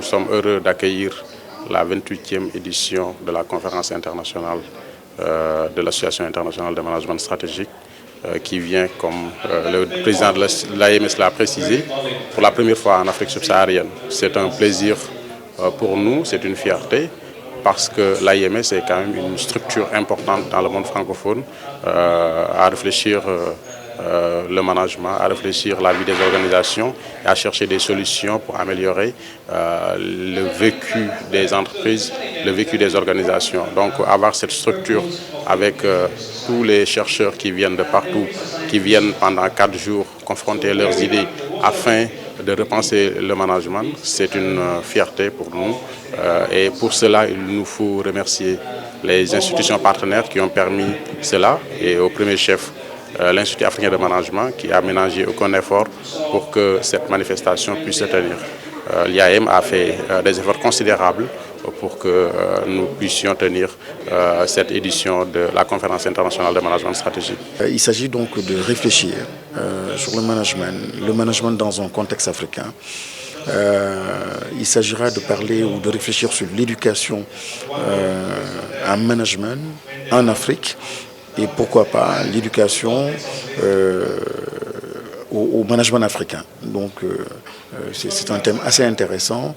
nous sommes heureux d'accueillir la 28e édition de la conférence internationale de l'Association internationale de management stratégique qui vient, comme le président de l'AMS l'a précisé, pour la première fois en Afrique subsaharienne. C'est un plaisir pour nous, c'est une fierté, parce que l'AMS est quand même une structure importante dans le monde francophone à réfléchir le management, à réfléchir la vie des organisations et à chercher des solutions pour améliorer le vécu des entreprises, le vécu des organisations. Donc avoir cette structure avec tous les chercheurs qui viennent de partout, qui viennent pendant 4 jours confronter leurs idées afin de repenser le management, c'est une fierté pour nous. Et pour cela, il nous faut remercier les institutions partenaires qui ont permis cela et au premier chef, l'Institut africain de management qui a ménagé aucun effort pour que cette manifestation puisse se tenir. L'IAM a fait des efforts considérables pour que nous puissions tenir cette édition de la conférence internationale de management stratégique. Il s'agit donc de réfléchir sur le management dans un contexte africain. Il s'agira de parler ou de réfléchir sur l'éducation en management en Afrique et pourquoi pas l'éducation au management africain. Donc c'est un thème assez intéressant.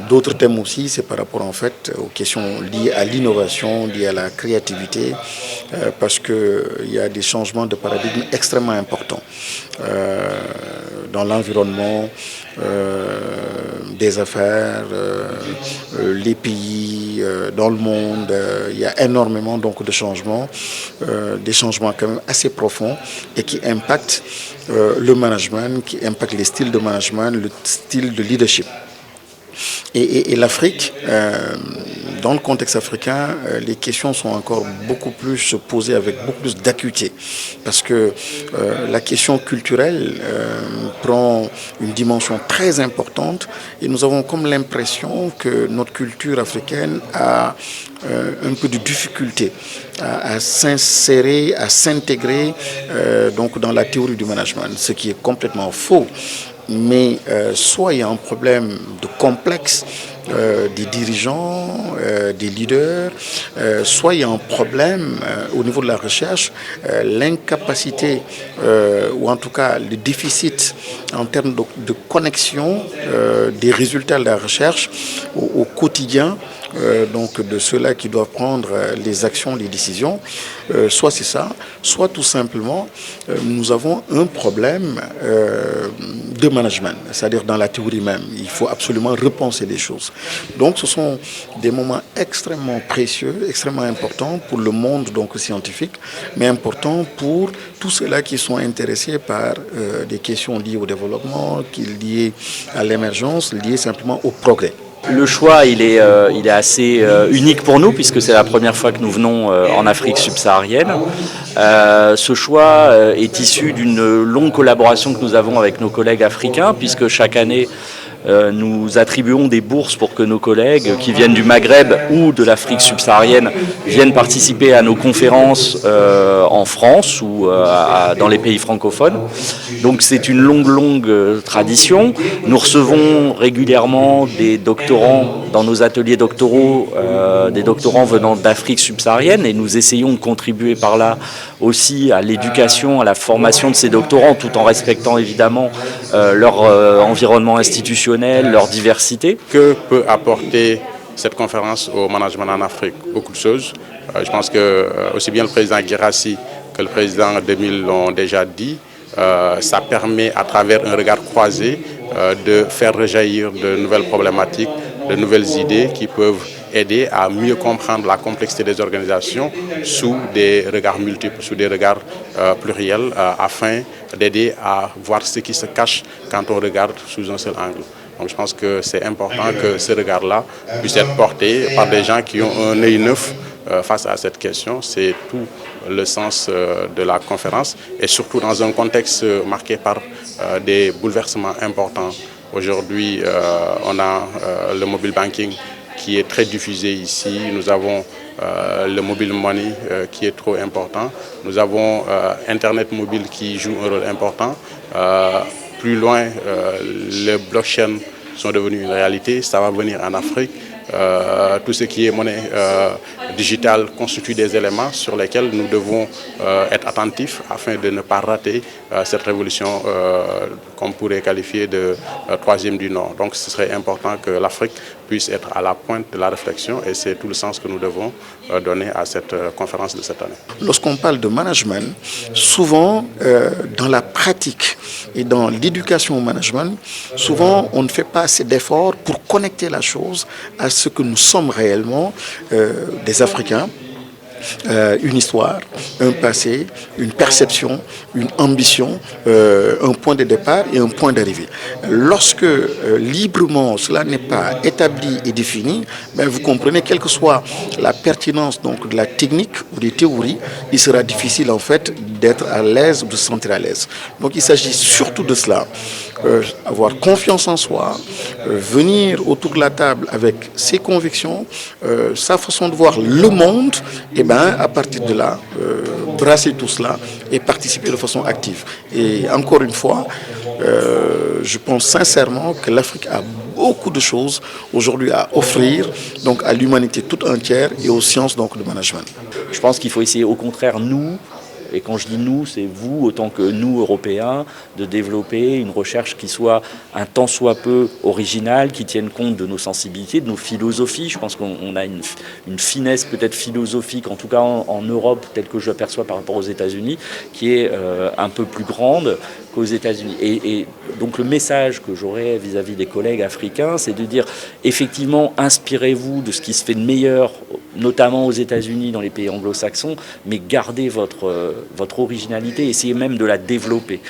D'autres thèmes aussi, c'est par rapport en fait aux questions liées à l'innovation, liées à la créativité, parce qu'il y a des changements de paradigme extrêmement importants dans l'environnement, des affaires, les pays, dans le monde. Il y a énormément donc de changements, des changements quand même assez profonds et qui impactent le management, qui impactent les styles de management, le style de leadership. Et l'Afrique, dans le contexte africain, les questions sont encore beaucoup plus posées avec beaucoup plus d'acuité. Parce que la question culturelle prend une dimension très importante et nous avons comme l'impression que notre culture africaine a un peu de difficulté à s'insérer, à s'intégrer donc dans la théorie du management, ce qui est complètement faux. Mais soit il y a un problème de complexe des dirigeants, des leaders, soit il y a un problème au niveau de la recherche, l'incapacité ou en tout cas le déficit en termes de connexion des résultats de la recherche au quotidien. Donc de ceux-là qui doivent prendre les actions, les décisions, soit c'est ça, soit tout simplement nous avons un problème de management, c'est-à-dire dans la théorie même. Il faut absolument repenser les choses. Donc ce sont des moments extrêmement précieux, extrêmement importants pour le monde donc scientifique, mais importants pour tous ceux-là qui sont intéressés par des questions liées au développement, liées à l'émergence, liées simplement au progrès. Le choix, il est assez unique pour nous puisque c'est la première fois que nous venons en Afrique subsaharienne. Ce choix est issu d'une longue collaboration que nous avons avec nos collègues africains puisque chaque année, nous attribuons des bourses pour que nos collègues qui viennent du Maghreb ou de l'Afrique subsaharienne viennent participer à nos conférences en France ou dans les pays francophones. Donc c'est une longue tradition. Nous recevons régulièrement des doctorants dans nos ateliers doctoraux, des doctorants venant d'Afrique subsaharienne et nous essayons de contribuer par là aussi à l'éducation, à la formation de ces doctorants tout en respectant évidemment leur environnement institutionnel, leur diversité. Que peut apporter cette conférence au management en Afrique? Beaucoup de choses. Je pense que aussi bien le président Guirassy que le président Demile l'ont déjà dit. Ça permet à travers un regard croisé de faire rejaillir de nouvelles problématiques, de nouvelles idées qui peuvent aider à mieux comprendre la complexité des organisations sous des regards multiples, sous des regards pluriels, afin d'aider à voir ce qui se cache quand on regarde sous un seul angle. Donc je pense que c'est important que ce regard-là puisse être porté par des gens qui ont un œil neuf face à cette question. C'est tout le sens de la conférence et surtout dans un contexte marqué par des bouleversements importants. Aujourd'hui, on a le mobile banking qui est très diffusé ici. Nous avons le mobile money qui est trop important. Nous avons Internet mobile qui joue un rôle important. Plus loin, le blockchain sont devenues une réalité. Ça va venir en Afrique. Tout ce qui est monnaie digitale constitue des éléments sur lesquels nous devons être attentifs afin de ne pas rater cette révolution qu'on pourrait qualifier de troisième du Nord. Donc ce serait important que l'Afrique puisse être à la pointe de la réflexion et c'est tout le sens que nous devons donner à cette conférence de cette année. Lorsqu'on parle de management, souvent dans la pratique et dans l'éducation au management, souvent on ne fait pas assez d'efforts pour connecter la chose à ce que nous sommes réellement, des Africains. Une histoire, un passé, une perception, une ambition, un point de départ et un point d'arrivée. Lorsque librement cela n'est pas établi et défini, ben vous comprenez, quelle que soit la pertinence donc de la technique ou des théories, il sera difficile en fait d'être à l'aise ou de se sentir à l'aise. Donc il s'agit surtout de cela, avoir confiance en soi, venir autour de la table avec ses convictions, sa façon de voir le monde, et à partir de là, brasser tout cela et participer de façon active. Et encore une fois, je pense sincèrement que l'Afrique a beaucoup de choses aujourd'hui à offrir donc à l'humanité toute entière et aux sciences donc de management. Je pense qu'il faut essayer au contraire, nous, et quand je dis nous, c'est vous autant que nous, Européens, de développer une recherche qui soit un tant soit peu originale, qui tienne compte de nos sensibilités, de nos philosophies. Je pense qu'on a une finesse peut-être philosophique, en tout cas en Europe, telle que je l'aperçois par rapport aux États-Unis, qui est un peu plus grande qu'aux États-Unis. Et donc le message que j'aurais vis-à-vis des collègues africains, c'est de dire effectivement, inspirez-vous de ce qui se fait de meilleur, notamment aux États-Unis, dans les pays anglo-saxons, mais gardez votre originalité, essayez même de la développer.